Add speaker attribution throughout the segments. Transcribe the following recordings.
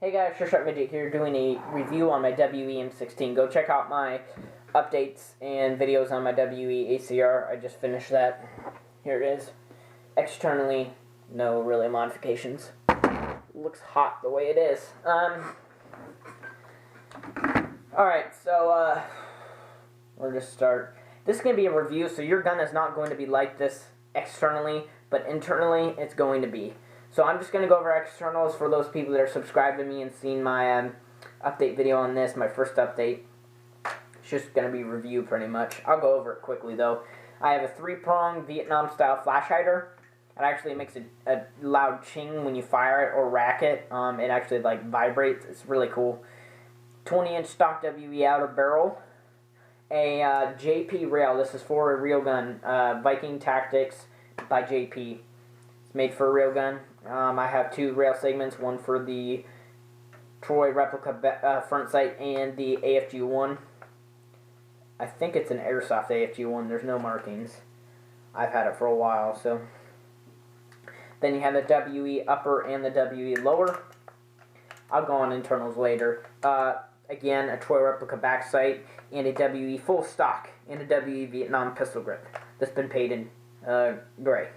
Speaker 1: Hey guys, Short Midget here doing a review on my WE M16. Go check out my updates and videos on my WE ACR. I just finished that. Here it is. Externally, no really modifications. Looks hot the way it is. Alright, so we'll just start. This is going to be a review, so your gun is not going to be like this externally, but internally it's going to be. So I'm just going to go over externals for those people that are subscribed to me and seen my update video on this, my first update. It's just going to be review pretty much. I'll go over it quickly though. I have a 3-prong Vietnam style flash hider. It actually makes a loud ching when you fire it or rack it. It actually like vibrates. It's really cool. 20-inch stock WE outer barrel. A JP rail. This is for a real gun. Viking Tactics by JP. It's made for a real gun. I have 2 rail segments, one for the Troy replica front sight and the AFG-1. I think it's an airsoft AFG-1. There's no markings. I've had it for a while, so. Then you have the WE upper and the WE lower. I'll go on internals later. Again, a Troy replica back sight and a WE full stock and a WE Vietnam pistol grip that's been painted gray.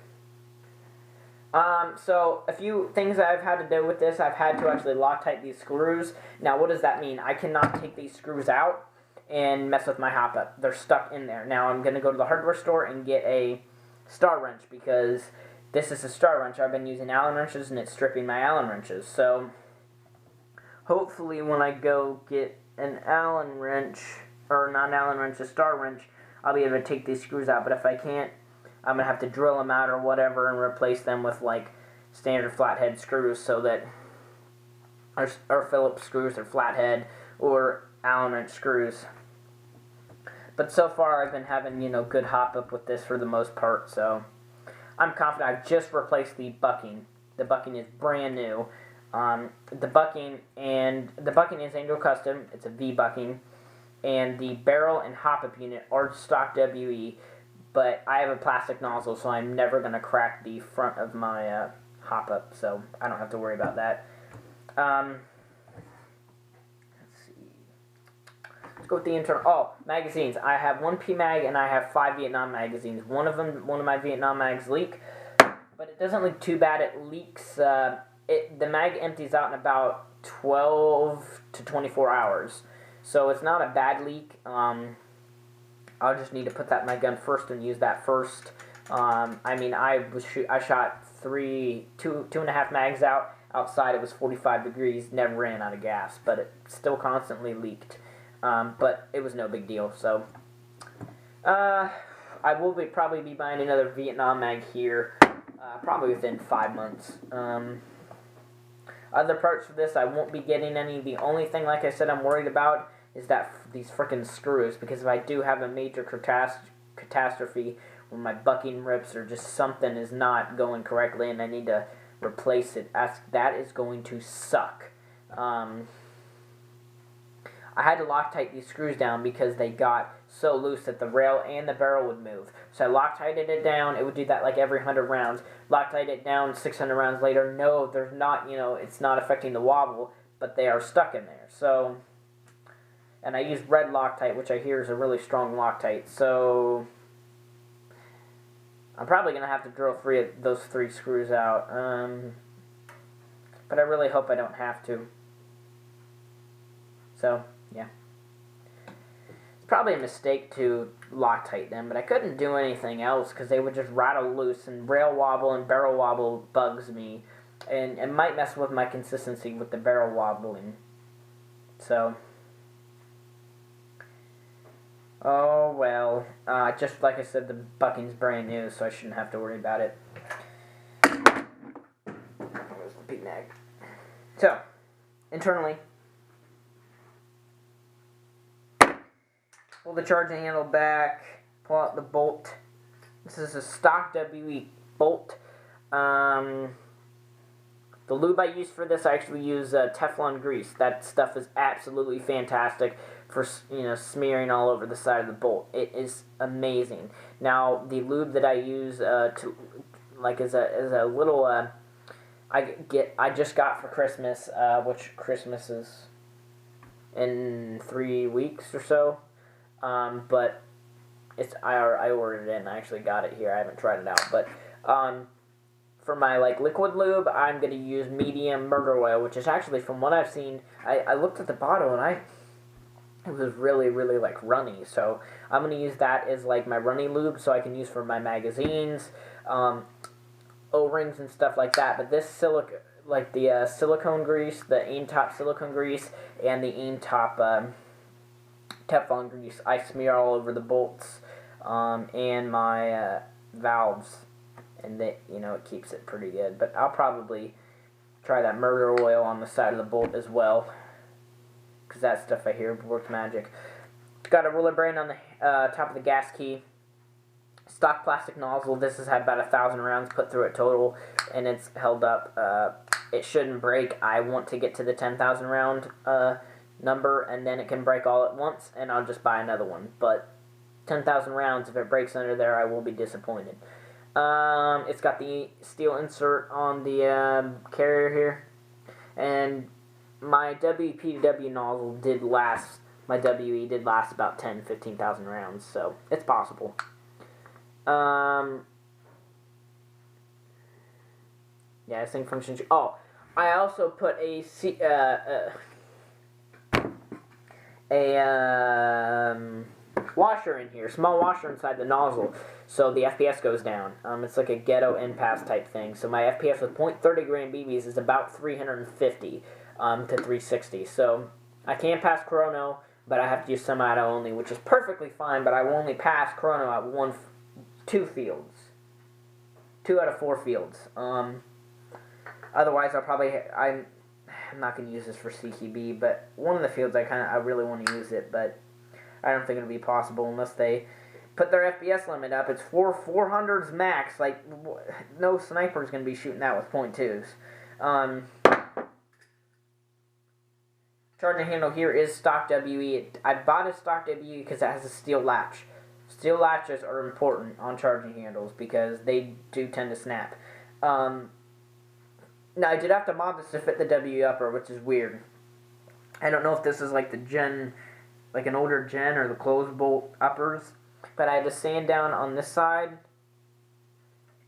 Speaker 1: So a few things I've had to do with this. I've had to actually Loctite these screws. Now, what does that mean? I cannot take these screws out and mess with my hop-up. They're stuck in there. Now, I'm going to go to the hardware store and get a star wrench because this is a star wrench. I've been using Allen wrenches and it's stripping my Allen wrenches. So, hopefully when I go get an Allen wrench, or not an Allen wrench, a star wrench, I'll be able to take these screws out. But if I can't, I'm going to have to drill them out or whatever and replace them with, like, standard flathead screws so that, or Phillips screws or flathead or Allen wrench screws. But so far I've been having, good hop-up with this for the most part, so I'm confident. I've just replaced the bucking. The bucking is brand new. The bucking is Angel Custom. It's a V bucking. And the barrel and hop-up unit are stock WE. But I have a plastic nozzle, so I'm never going to crack the front of my hop-up, so I don't have to worry about that. Let's see. Let's go with the internal. Oh, magazines. I have 1 PMag and I have 5 Vietnam magazines. One of my Vietnam mags leak, but it doesn't leak too bad. It leaks, the mag empties out in about 12 to 24 hours. So it's not a bad leak. I'll just need to put that in my gun first and use that first. I mean, I shot 2.5 mags out. Outside it was 45 degrees, never ran out of gas, but it still constantly leaked. But it was no big deal, so. I will probably be buying another Vietnam mag here, probably within 5 months. Other parts for this, I won't be getting any. The only thing, like I said, I'm worried about is that these frickin' screws, because if I do have a major catastrophe where my bucking rips or just something is not going correctly and I need to replace it, that is going to suck. I had to Loctite these screws down because they got so loose that the rail and the barrel would move. So I Loctited it down. It would do that like every 100 rounds. Loctite it down 600 rounds later. No, there's not, it's not affecting the wobble, but they are stuck in there. So, and I use red Loctite, which I hear is a really strong Loctite. So, I'm probably going to have to drill those 3 screws out. But I really hope I don't have to. So, yeah. It's probably a mistake to Loctite them, but I couldn't do anything else because they would just rattle loose, and rail wobble and barrel wobble bugs me. And it might mess with my consistency with the barrel wobbling. So, oh well. Just like I said, the bucking's brand new, so I shouldn't have to worry about it. Where's the PMag? So, internally, pull the charging handle back, pull out the bolt. This is a stock WE bolt. The lube I use for this, I actually use Teflon grease. That stuff is absolutely fantastic for smearing all over the side of the bolt. It is amazing. Now the lube that I use as a little I just got for Christmas, which Christmas is in 3 weeks or so. But I ordered it and I actually got it here. I haven't tried it out, but for my like liquid lube, I'm gonna use medium murder oil, which is actually, from what I've seen, I looked at the bottle and it was really, really like runny. So I'm gonna use that as like my runny lube, so I can use for my magazines, O-rings and stuff like that. But this the silicone grease, the Aim Top silicone grease, and the Aim Top Teflon grease, I smear all over the bolts and my valves, and it keeps it pretty good. But I'll probably try that murder oil on the side of the bolt as well, because that stuff I hear works magic. Got a roller brain on the top of the gas key. Stock plastic nozzle. This has had about 1,000 rounds put through it total, and it's held up. It shouldn't break. I want to get to the 10,000 round number, and then it can break all at once, and I'll just buy another one. But 10,000 rounds, if it breaks under there, I will be disappointed. It's got the steel insert on the carrier here, and my WP2W nozzle did last. My WE did last about 15,000 rounds, so it's possible. Yeah, this thing functions. Oh, I also put a washer in here, small washer inside the nozzle, so the FPS goes down. It's like a ghetto impasse type thing. So my FPS with .30 gram BBs is about 350 to 360. So I can pass chrono, but I have to use semi-auto only, which is perfectly fine. But I will only pass chrono at 2 fields, 2 out of 4 fields. Otherwise, I'm not going to use this for CQB, but one of the fields I really want to use it, but I don't think it'll be possible unless they put their FPS limit up. It's 400s max. Like, no sniper's going to be shooting that with .2s. Charging handle here is stock WE. I bought a stock WE because it has a steel latch. Steel latches are important on charging handles because they do tend to snap. Now, I did have to mod this to fit the W upper, which is weird. I don't know if this is like the gen, like an older gen, or the closed bolt uppers, but I had to sand down on this side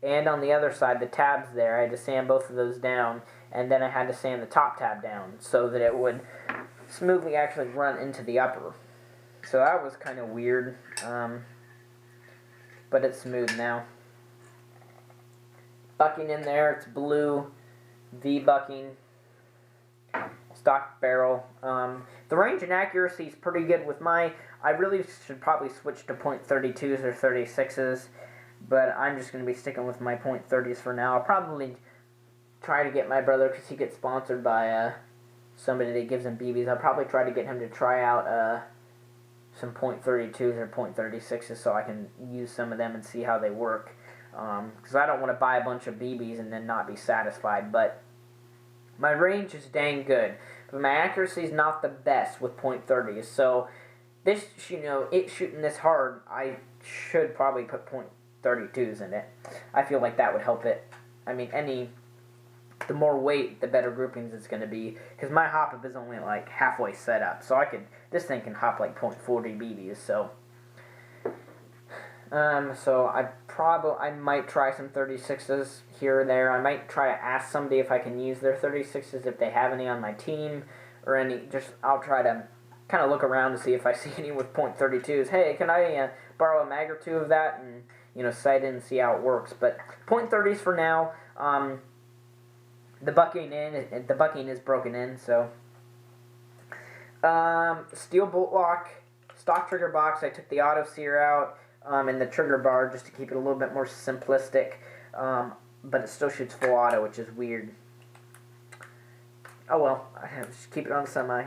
Speaker 1: and on the other side, the tabs there. I had to sand both of those down, and then I had to sand the top tab down so that it would smoothly actually run into the upper. So that was kind of weird, but it's smooth now. Bucking in there, it's blue. V-bucking, stock barrel. The range and accuracy is pretty good with my. I really should probably switch to .32s or 36s, but I'm just going to be sticking with my .30s for now. I'll probably try to get my brother, because he gets sponsored by somebody that gives him BBs. I'll probably try to get him to try out some .32s or .36s so I can use some of them and see how they work. Because I don't want to buy a bunch of BBs and then not be satisfied. But my range is dang good, but my accuracy is not the best with .30s. So this, it shooting this hard, I should probably put .32s in it. I feel like that would help it. I mean, the more weight, the better groupings it's going to be. Because my hop up is only like halfway set up, so this thing can hop like .40 BBs. So I might try some 36s here or there. I might try to ask somebody if I can use their 36s, if they have any on my team, or any. I'll try to kind of look around to see if I see any with .32s. Hey, can I borrow a mag or two of that and sight in and see how it works? But .30s for now. The bucking is broken in, so steel bolt lock, stock trigger box. I took the auto sear out. And the trigger bar just to keep it a little bit more simplistic, but it still shoots full auto, which is weird. Oh well, I have to just keep it on semi.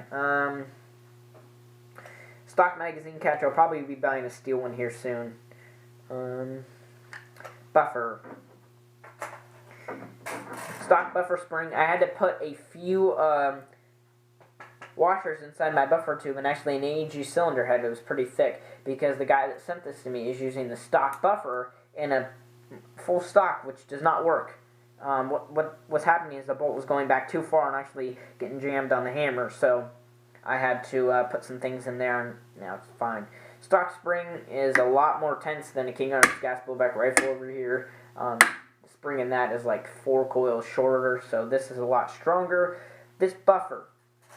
Speaker 1: Stock magazine catcher. I'll probably be buying a steel one here soon. Buffer. Stock buffer spring. I had to put a few washers inside my buffer tube, and actually an AEG cylinder head that was pretty thick, because the guy that sent this to me is using the stock buffer in a full stock, which does not work. what's happening is the bolt was going back too far and actually getting jammed on the hammer, so I had to put some things in there, and now it's fine. Stock spring is a lot more tense than a King Arms gas blowback rifle over here. The spring in that is like 4 coils shorter, so this is a lot stronger. This buffer.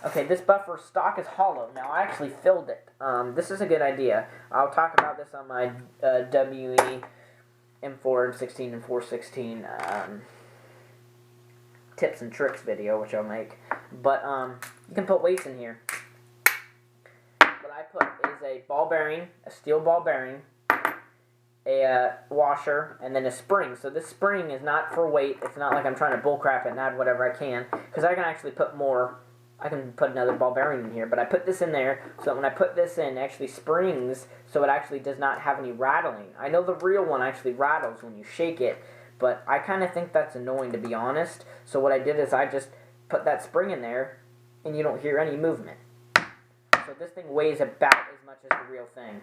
Speaker 1: Okay, this buffer stock is hollow. Now, I actually filled it. This is a good idea. I'll talk about this on my WE M4, M16, and 416 tips and tricks video, which I'll make. But you can put weights in here. What I put is a ball bearing, a steel ball bearing, a washer, and then a spring. So this spring is not for weight. It's not like I'm trying to bullcrap it and add whatever I can, because I can actually put more. I can put another ball bearing in here, but I put this in there so that when I put this in, it actually springs, so it actually does not have any rattling. I know the real one actually rattles when you shake it, but I kind of think that's annoying, to be honest. So what I did is I just put that spring in there, and you don't hear any movement. So this thing weighs about as much as the real thing,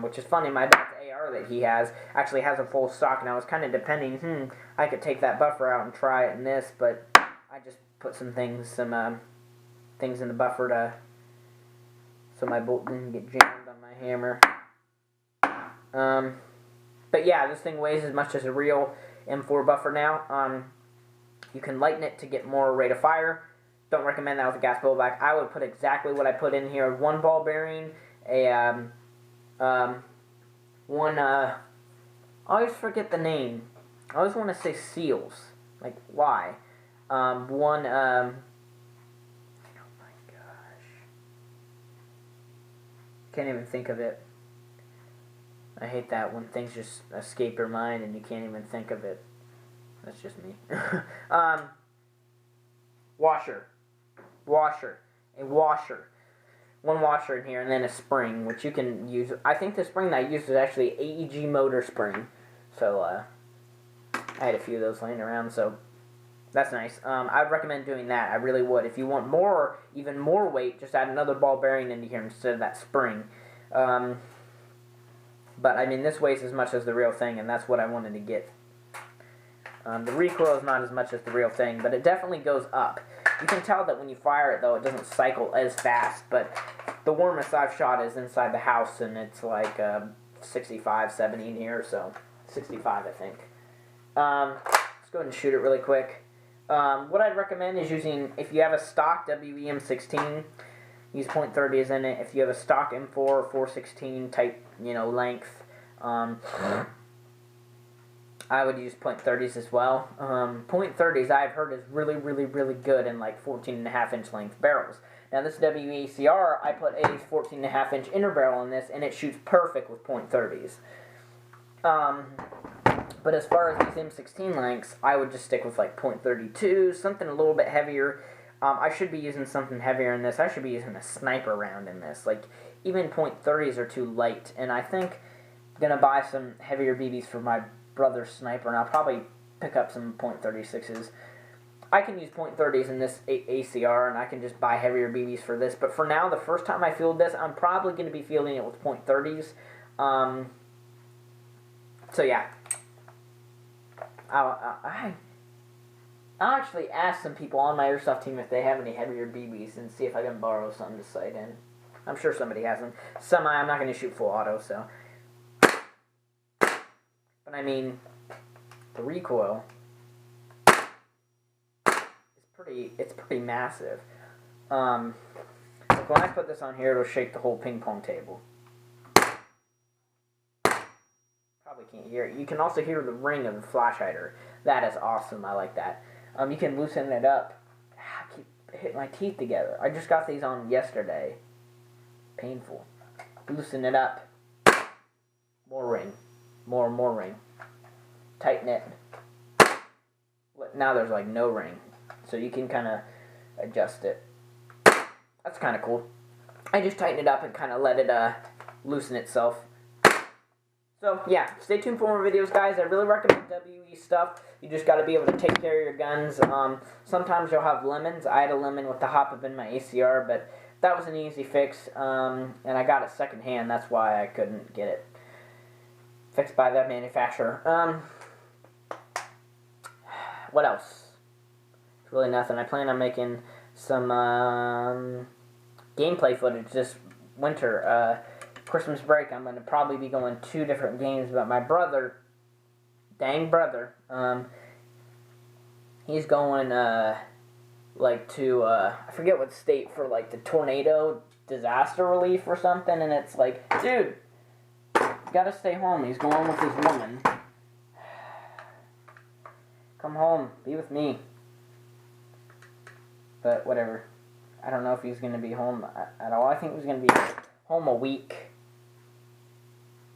Speaker 1: which is funny. My dad's AR that he has actually has a full stock, and I was kind of depending, I could take that buffer out and try it in this, but I just put some things in the buffer so my bolt didn't get jammed on my hammer. But yeah, this thing weighs as much as a real M4 buffer now. You can lighten it to get more rate of fire. Don't recommend that with a gas blowback. I would put exactly what I put in here: 1 ball bearing, I always forget the name. I always want to say seals. Like, why? Can't even think of it. I hate that when things just escape your mind and you can't even think of it. That's just me. Washer. A washer. 1 washer in here, and then a spring, which you can use. I think the spring that I used is actually AEG motor spring. So, I had a few of those laying around, so that's nice. I'd recommend doing that. I really would. If you want more, even more weight, just add another ball bearing into here instead of that spring. But, I mean, this weighs as much as the real thing, and that's what I wanted to get. The recoil is not as much as the real thing, but it definitely goes up. You can tell that when you fire it, though, it doesn't cycle as fast, but the warmest I've shot is inside the house, and it's like 65, 70 in here, so 65, I think. Let's go ahead and shoot it really quick. What I'd recommend is using, if you have a stock WE M16, use .30s in it. If you have a stock M4 or 416 type, length, I would use .30s as well. .30s I've heard is really, really, really good in like 14.5 inch length barrels. Now this WECR, I put a 14.5 inch inner barrel in this, and it shoots perfect with .30s. But as far as these M16 lengths, I would just stick with like .32, something a little bit heavier. I should be using something heavier in this. I should be using a sniper round in this. Like, even .30s are too light, and I think I'm going to buy some heavier BBs for my brother's sniper, and I'll probably pick up some .36s. I can use .30s in this ACR, and I can just buy heavier BBs for this. But for now, the first time I field this, I'm probably going to be fielding it with .30s. So yeah. I'll actually ask some people on my airsoft team if they have any heavier BBs and see if I can borrow some to sight in. I'm sure somebody has them. I'm not going to shoot full auto, so. But I mean, the recoil is pretty massive. Like when I put this on here, it'll shake the whole ping pong table. Probably can't hear it. You can also hear the ring of the flash hider. That is awesome. I like that. You can loosen it up. I keep hitting my teeth together. I just got these on yesterday. Painful. Loosen it up. More ring. More ring. Tighten it. Now there's like no ring. So you can kind of adjust it. That's kind of cool. I just tightened it up and kind of let it loosen itself. So, yeah, stay tuned for more videos, guys. I really recommend WE stuff. You just got to be able to take care of your guns. Sometimes you'll have lemons. I had a lemon with the hop-up in my ACR, but that was an easy fix, and I got it secondhand. That's why I couldn't get it fixed by that manufacturer. what else? It's really nothing. I plan on making some gameplay footage this winter. Christmas break, I'm going to probably be going 2 different games, but my brother, dang brother, he's going, like, to, I forget what state for, like, the tornado disaster relief or something, and it's like, dude, you gotta stay home. He's going with his woman. Come home, be with me. But whatever. I don't know if he's going to be home at all. I think he's going to be home a week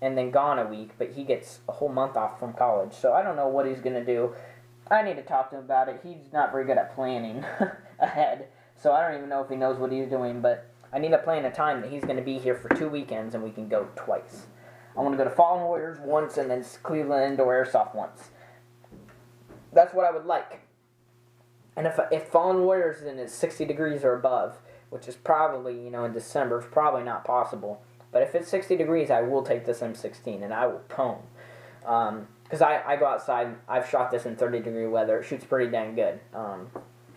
Speaker 1: and then gone a week, but he gets a whole month off from college, so I don't know what he's going to do. I need to talk to him about it. He's not very good at planning ahead, so I don't even know if he knows what he's doing, but I need to plan a time that he's going to be here for 2 weekends and we can go twice. I want to go to Fallen Warriors once and then Cleveland Indoor Airsoft once. That's what I would like. And if Fallen Warriors is in 60 degrees or above, which is probably, in December, it's probably not possible. But if it's 60 degrees, I will take this M16 and I will pwn. Because I go outside, I've shot this in 30-degree weather. It shoots pretty dang good.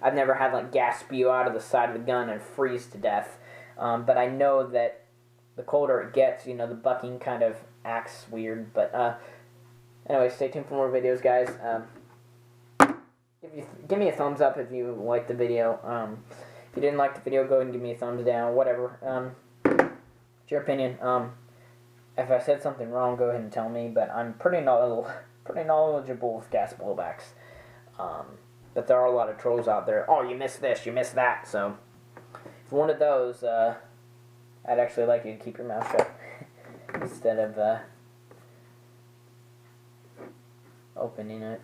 Speaker 1: I've never had like gas spew out of the side of the gun and freeze to death. But I know that the colder it gets, the bucking kind of acts weird. But anyway, stay tuned for more videos, guys. Give me a thumbs up if you liked the video. If you didn't like the video, go ahead and give me a thumbs down. Whatever. It's your opinion. If I said something wrong, go ahead and tell me. But I'm pretty knowledgeable with gas blowbacks. But there are a lot of trolls out there. Oh, you missed this, you missed that. So if you're one of those, I'd actually like you to keep your mouth shut instead of opening it.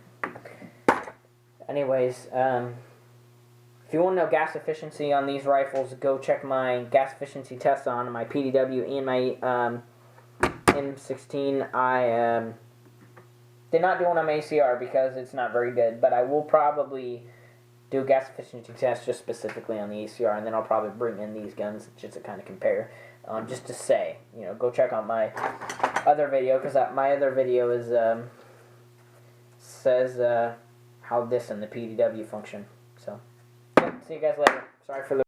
Speaker 1: Anyways, if you want to know gas efficiency on these rifles, go check my gas efficiency test on my PDW and my M16. I did not do one on my ACR because it's not very good, but I will probably do a gas efficiency test just specifically on the ACR, and then I'll probably bring in these guns just to kind of compare. Just to say, go check out my other video, because my other video is says how this and the PDW function. So, yeah, see you guys later. Sorry for the